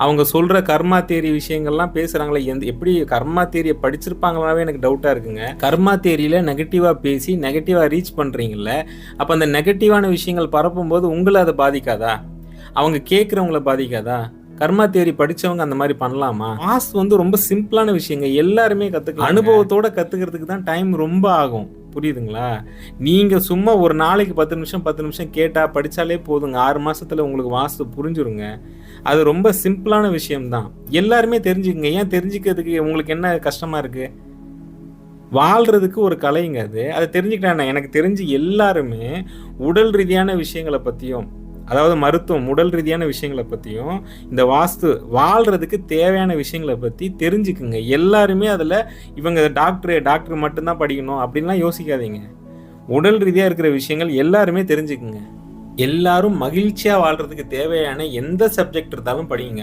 அவங்க சொல்கிற கர்மா தேரி விஷயங்கள்லாம் பேசுகிறாங்களே, எப்படி கர்மா தேரியை படிச்சிருப்பாங்களாவே எனக்கு டவுட்டாக இருக்குங்க. கர்மா தேரியில் நெகட்டிவாக பேசி நெகட்டிவாக ரீச் பண்ணுறீங்கல்ல, அப்போ அந்த நெகட்டிவான விஷயங்கள் பரப்பும்போது உங்களை அதை பாதிக்காதா? அவங்க கேட்குறவங்கள பாதிக்காதா? கர்மா தேரி படிச்சவங்க அந்த மாதிரி பண்ணலாமா? வாஸ்து ரொம்ப சிம்பிளான விஷயங்க, எல்லாருமே கற்றுக்கலாம். அனுபவத்தோட கற்றுக்கிறதுக்கு தான் டைம் ரொம்ப ஆகும், புரியுதுங்களா? நீங்கள் சும்மா ஒரு நாளைக்கு 10 நிமிஷம் கேட்டால் படித்தாலே போதுங்க, 6 மாதத்தில் உங்களுக்கு வாஸ்து புரிஞ்சுருங்க. அது ரொம்ப சிம்பிளான விஷயம்தான், எல்லாருமே தெரிஞ்சுக்குங்க. ஏன் தெரிஞ்சுக்கிறதுக்கு உங்களுக்கு என்ன கஷ்டமாக இருக்குது? வாழ்கிறதுக்கு ஒரு கலைங்க அது, அதை தெரிஞ்சுக்கிட்டா எனக்கு தெரிஞ்சு எல்லாருமே உடல் ரீதியான விஷயங்களை பற்றியும், அதாவது மருத்துவம் உடல் ரீதியான விஷயங்களை பற்றியும், இந்த வாஸ்து வாழ்கிறதுக்கு தேவையான விஷயங்களை பற்றி தெரிஞ்சுக்குங்க. எல்லாருமே அதில் இவங்க டாக்டர் மட்டும்தான் படிக்கணும் அப்படின்லாம் யோசிக்காதீங்க. உடல் ரீதியாக இருக்கிற விஷயங்கள் எல்லாருமே தெரிஞ்சுக்குங்க. எல்லாரும் மகிழ்ச்சியாக வாழ்கிறதுக்கு தேவையான எந்த சப்ஜெக்ட் இருந்தாலும் படிங்க.